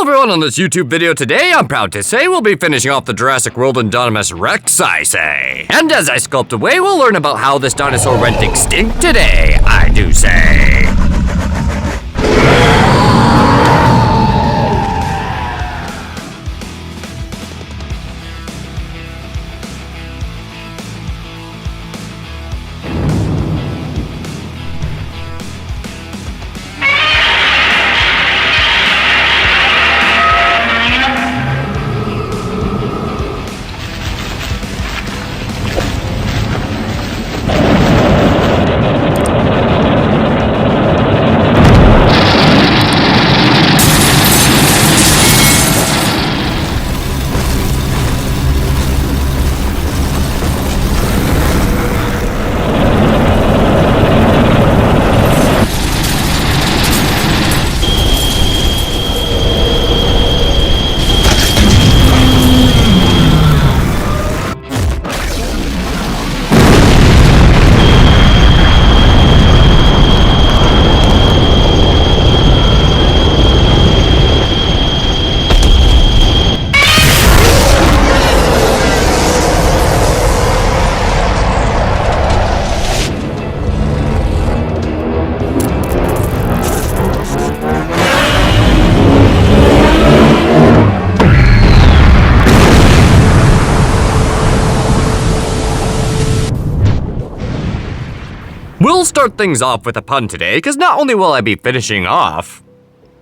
everyone, on this YouTube video today, I'm proud to say we'll be finishing off the Jurassic World Indominus Rex, I say. And as I sculpt away, we'll learn about how this dinosaur went extinct today, I do say. We'll start things off with a pun today, because not only will I be finishing off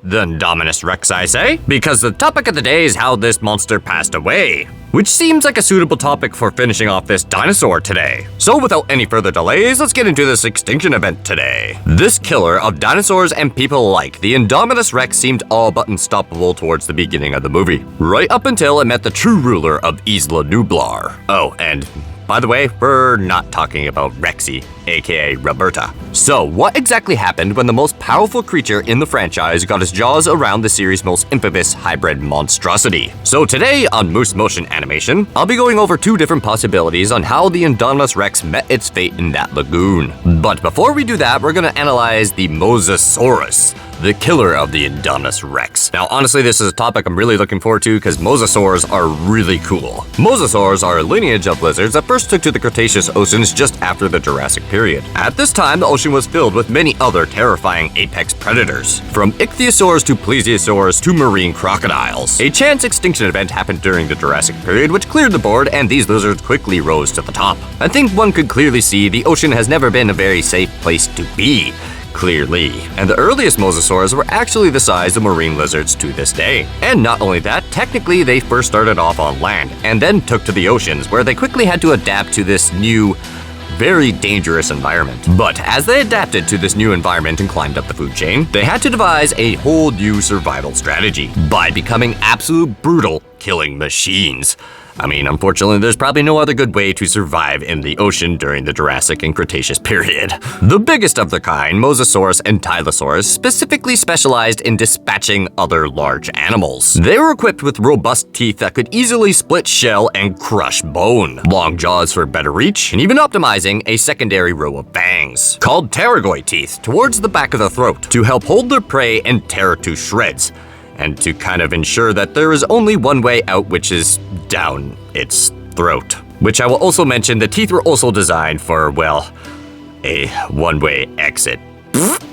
the Indominus Rex, I say, because the topic of the day is how this monster passed away, which seems like a suitable topic for finishing off this dinosaur today. So without any further delays, let's get into this extinction event today. This killer of dinosaurs and people alike, the Indominus Rex seemed all but unstoppable towards the beginning of the movie, right up until it met the true ruler of Isla Nublar. Oh, and by the way, we're not talking about Rexy, aka Roberta. So, what exactly happened when the most powerful creature in the franchise got his jaws around the series' most infamous hybrid monstrosity? So today on Moose Motion Animation, I'll be going over two different possibilities on how the Indominus Rex met its fate in that lagoon. But before we do that, we're gonna analyze the Mosasaurus, the killer of the Indominus Rex. Now, honestly, this is a topic I'm really looking forward to because mosasaurs are really cool. Mosasaurs are a lineage of lizards that first took to the Cretaceous oceans just after the Jurassic period. At this time, the ocean was filled with many other terrifying apex predators, from ichthyosaurs to plesiosaurs to marine crocodiles. A chance extinction event happened during the Jurassic period which cleared the board, and these lizards quickly rose to the top. I think one could clearly see the ocean has never been a very safe place to be. Clearly. And the earliest mosasaurs were actually the size of marine lizards to this day. And not only that, technically they first started off on land, and then took to the oceans, where they quickly had to adapt to this new, very dangerous environment. But as they adapted to this new environment and climbed up the food chain, they had to devise a whole new survival strategy by becoming absolute brutal killing machines. I mean, unfortunately, there's probably no other good way to survive in the ocean during the Jurassic and Cretaceous period. The biggest of their kind, Mosasaurus and Tylosaurus, specifically specialized in dispatching other large animals. They were equipped with robust teeth that could easily split shell and crush bone, long jaws for better reach, and even optimizing a secondary row of fangs, called pterygoid teeth, towards the back of the throat, to help hold their prey and tear it to shreds, and to kind of ensure that there is only one way out, which is down its throat. Which I will also mention, the teeth were also designed for, well, a one-way exit.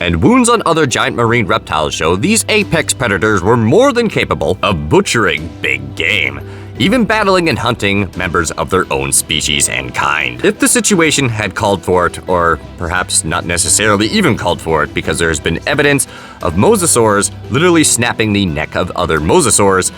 And wounds on other giant marine reptiles show these apex predators were more than capable of butchering big game, even battling and hunting members of their own species and kind, if the situation had called for it, or perhaps not necessarily even called for it, because there's been evidence of mosasaurs literally snapping the neck of other mosasaurs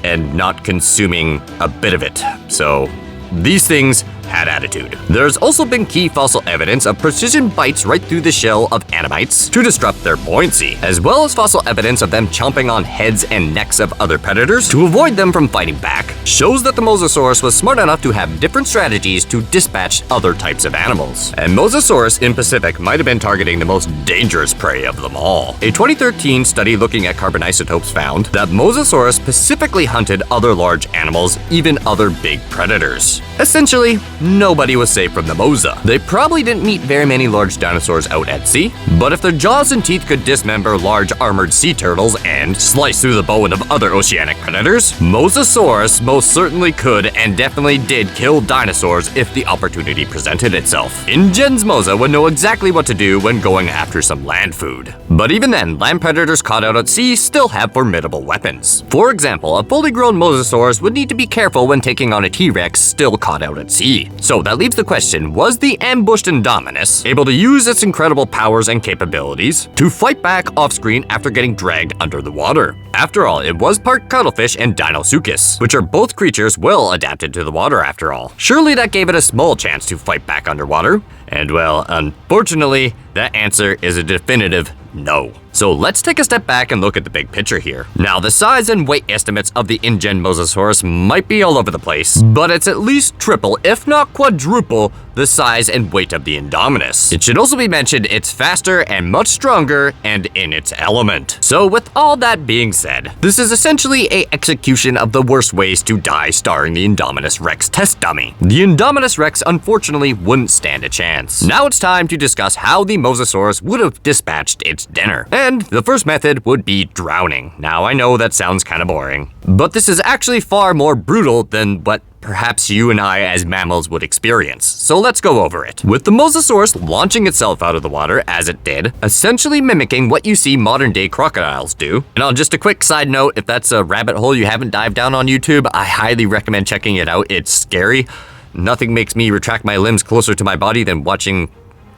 and not consuming a bit of it. So these things had attitude. There's also been key fossil evidence of precision bites right through the shell of animates to disrupt their buoyancy, as well as fossil evidence of them chomping on heads and necks of other predators to avoid them from fighting back. shows that the Mosasaurus was smart enough to have different strategies to dispatch other types of animals. And Mosasaurus in Pacific might have been targeting the most dangerous prey of them all. A 2013 study looking at carbon isotopes found that Mosasaurus specifically hunted other large animals, even other big predators. Essentially, nobody was safe from the Mosa. They probably didn't meet very many large dinosaurs out at sea, but if their jaws and teeth could dismember large armored sea turtles and slice through the bone of other oceanic predators, Mosasaurus most certainly could and definitely did kill dinosaurs if the opportunity presented itself. InGen's Mosa would know exactly what to do when going after some land food. But even then, land predators caught out at sea still have formidable weapons. For example, a fully grown Mosasaurus would need to be careful when taking on a T.rex still caught out at sea. So that leaves the question, was the ambushed Indominus able to use its incredible powers and capabilities to fight back off-screen after getting dragged under the water? After all, it was part cuttlefish and Deinosuchus, which are both creatures well adapted to the water after all. Surely that gave it a small chance to fight back underwater? And well, unfortunately, that answer is a definitive no. So let's take a step back and look at the big picture here. Now, the size and weight estimates of the InGen Mosasaurus might be all over the place, but it's at least triple, if not quadruple, the size and weight of the Indominus. It should also be mentioned it's faster and much stronger and in its element. So with all that being said, this is essentially an execution of the worst ways to die starring the Indominus Rex test dummy. The Indominus Rex unfortunately wouldn't stand a chance. Now it's time to discuss how the Mosasaurus would have dispatched its dinner. And the first method would be drowning. Now I know that sounds kind of boring, but this is actually far more brutal than what perhaps you and I as mammals would experience. So let's go over it. With the Mosasaurus launching itself out of the water as it did, essentially mimicking what you see modern day crocodiles do. And on just a quick side note, if that's a rabbit hole you haven't dived down on YouTube, I highly recommend checking it out. It's scary. Nothing makes me retract my limbs closer to my body than watching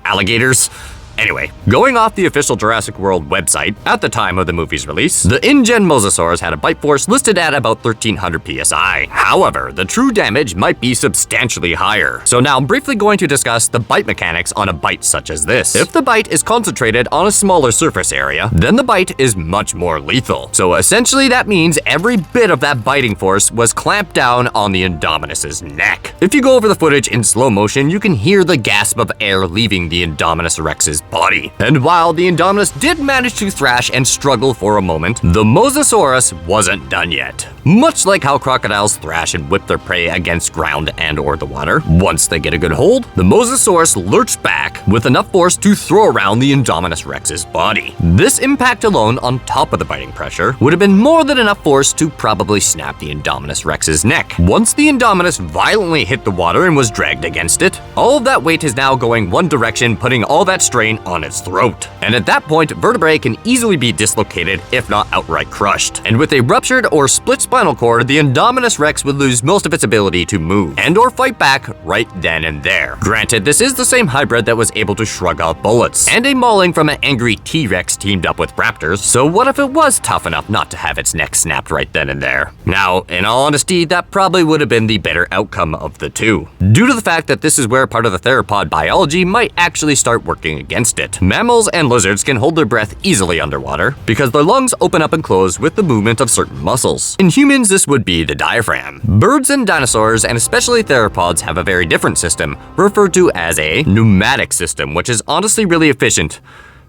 alligators. Anyway, going off the official Jurassic World website, at the time of the movie's release, the InGen Mosasaurus had a bite force listed at about 1300 psi. However, the true damage might be substantially higher. So now I'm briefly going to discuss the bite mechanics on a bite such as this. If the bite is concentrated on a smaller surface area, then the bite is much more lethal. So essentially that means every bit of that biting force was clamped down on the Indominus's neck. If you go over the footage in slow motion, you can hear the gasp of air leaving the Indominus Rex's body. And while the Indominus did manage to thrash and struggle for a moment, the Mosasaurus wasn't done yet. Much like how crocodiles thrash and whip their prey against ground and or the water, once they get a good hold, the Mosasaurus lurched back with enough force to throw around the Indominus Rex's body. This impact alone on top of the biting pressure would have been more than enough force to probably snap the Indominus Rex's neck. Once the Indominus violently hit the water and was dragged against it, all of that weight is now going one direction, putting all that strain on its throat. And at that point, vertebrae can easily be dislocated, if not outright crushed. And with a ruptured or split spinal cord, the Indominus Rex would lose most of its ability to move and or fight back right then and there. Granted, this is the same hybrid that was able to shrug off bullets, and a mauling from an angry T.rex teamed up with raptors, so what if it was tough enough not to have its neck snapped right then and there? Now, in all honesty, that probably would have been the better outcome of the two, due to the fact that this is where part of the theropod biology might actually start working against it. Mammals and lizards can hold their breath easily underwater because their lungs open up and close with the movement of certain muscles. In humans, this would be the diaphragm. Birds and dinosaurs, and especially theropods, have a very different system, referred to as a pneumatic system, which is honestly really efficient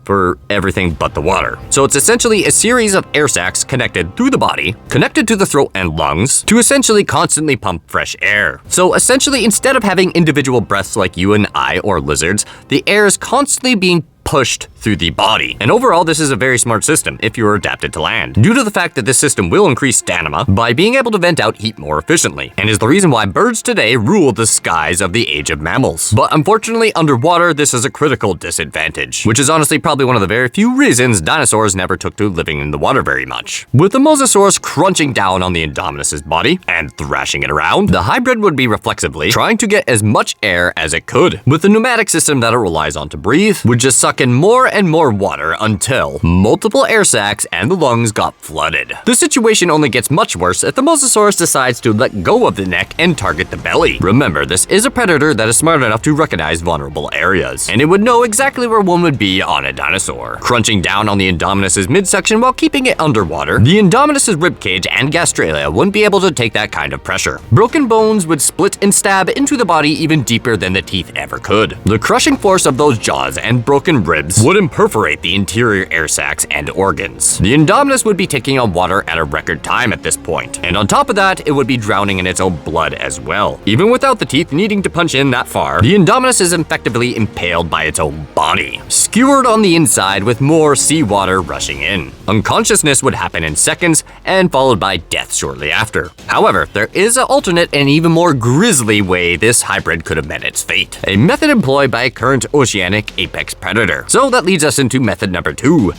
for everything but the water. So it's essentially a series of air sacs connected through the body, connected to the throat and lungs, to essentially constantly pump fresh air. So essentially, instead of having individual breaths like you and I or lizards, the air is constantly being pushed through the body. And overall, this is a very smart system if you are adapted to land, due to the fact that this system will increase stamina by being able to vent out heat more efficiently, and is the reason why birds today rule the skies of the age of mammals. But unfortunately, underwater, this is a critical disadvantage, which is honestly probably one of the very few reasons dinosaurs never took to living in the water very much. With the Mosasaurus crunching down on the Indominus's body and thrashing it around, the hybrid would be reflexively trying to get as much air as it could. With the pneumatic system that it relies on to breathe, would just suck suck in more and more water until multiple air sacs and the lungs got flooded. The situation only gets much worse if the Mosasaurus decides to let go of the neck and target the belly. Remember, this is a predator that is smart enough to recognize vulnerable areas, and it would know exactly where one would be on a dinosaur. Crunching down on the Indominus's midsection while keeping it underwater, the Indominus's ribcage and gastralia wouldn't be able to take that kind of pressure. Broken bones would split and stab into the body even deeper than the teeth ever could. The crushing force of those jaws and broken ribs would imperforate the interior air sacs and organs. The Indominus would be taking on water at a record time at this point, and on top of that, it would be drowning in its own blood as well. Even without the teeth needing to punch in that far, the Indominus is effectively impaled by its own body, skewered on the inside with more seawater rushing in. Unconsciousness would happen in seconds and followed by death shortly after. However, there is an alternate and even more grisly way this hybrid could have met its fate, a method employed by a current oceanic apex predator. So that leads us into method number 2,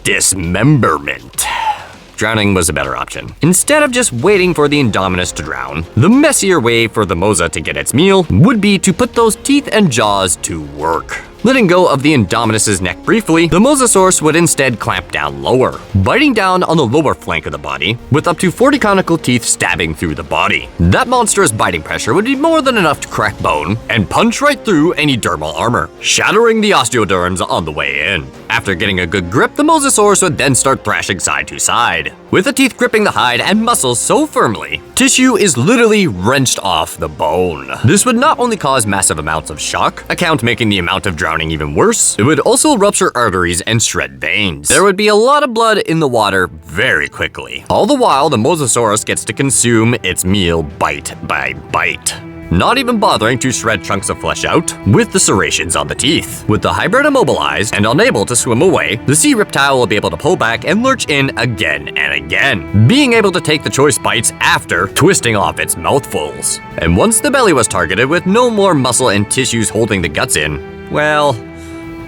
dismemberment. Drowning was a better option. Instead of just waiting for the Indominus to drown, the messier way for the Mosa to get its meal would be to put those teeth and jaws to work. Letting go of the Indominus's neck briefly, the Mosasaurus would instead clamp down lower, biting down on the lower flank of the body, with up to 40 conical teeth stabbing through the body. That monstrous biting pressure would be more than enough to crack bone and punch right through any dermal armor, shattering the osteoderms on the way in. After getting a good grip, the Mosasaurus would then start thrashing side to side, with the teeth gripping the hide and muscles so firmly, tissue is literally wrenched off the bone. This would not only cause massive amounts of shock, making the amount of drowning even worse, it would also rupture arteries and shred veins. There would be a lot of blood in the water very quickly. All the while, the Mosasaurus gets to consume its meal bite by bite, not even bothering to shred chunks of flesh out with the serrations on the teeth. With the hybrid immobilized and unable to swim away, the sea reptile will be able to pull back and lurch in again and again, being able to take the choice bites after twisting off its mouthfuls. And once the belly was targeted with no more muscle and tissues holding the guts in, well,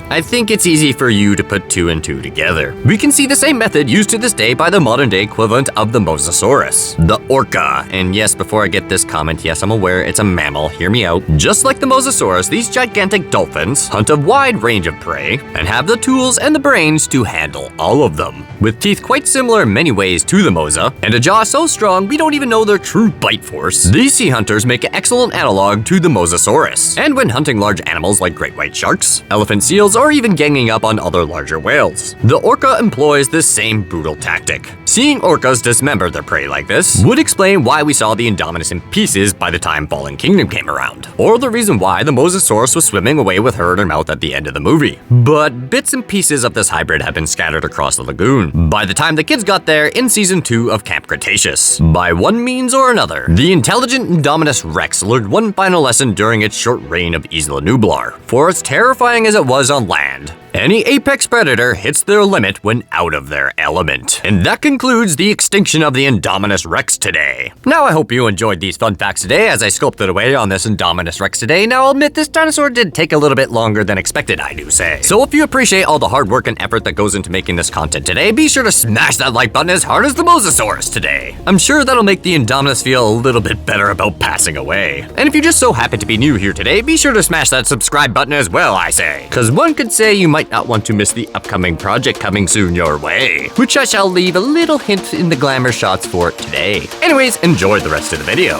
I think it's easy for you to put 2 and 2 together. We can see the same method used to this day by the modern day equivalent of the Mosasaurus, the orca. And yes, before I get this comment, yes, I'm aware it's a mammal, hear me out. Just like the Mosasaurus, these gigantic dolphins hunt a wide range of prey and have the tools and the brains to handle all of them. With teeth quite similar in many ways to the Mosa, and a jaw so strong we don't even know their true bite force, these sea hunters make an excellent analog to the Mosasaurus. And when hunting large animals like great white sharks, elephant seals, or even ganging up on other larger whales, the orca employs this same brutal tactic. Seeing orcas dismember their prey like this would explain why we saw the Indominus in pieces by the time Fallen Kingdom came around, or the reason why the Mosasaurus was swimming away with her in her mouth at the end of the movie. But bits and pieces of this hybrid have been scattered across the lagoon by the time the kids got there in Season 2 of Camp Cretaceous. By one means or another, the intelligent Indominus Rex learned one final lesson during its short reign of Isla Nublar. For as terrifying as it was on land, any apex predator hits their limit when out of their element. And that concludes the extinction of the Indominus Rex today. Now I hope you enjoyed these fun facts today as I sculpted away on this Indominus Rex today. Now I'll admit this dinosaur did take a little bit longer than expected, I do say. So if you appreciate all the hard work and effort that goes into making this content today, be sure to smash that like button as hard as the Mosasaurus today. I'm sure that'll make the Indominus feel a little bit better about passing away. And if you just so happen to be new here today, be sure to smash that subscribe button as well, I say. Cause one could say you might not want to miss the upcoming project coming soon your way, which I shall leave a little hint in the Glamour Shots for today. Anyways, enjoy the rest of the video.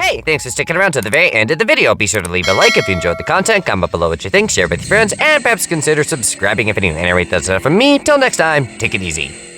Hey, thanks for sticking around to the very end of the video. Be sure to leave a like if you enjoyed the content, comment below what you think, share with your friends, and perhaps consider subscribing if any. Anyway, that's enough from me. Till next time, take it easy.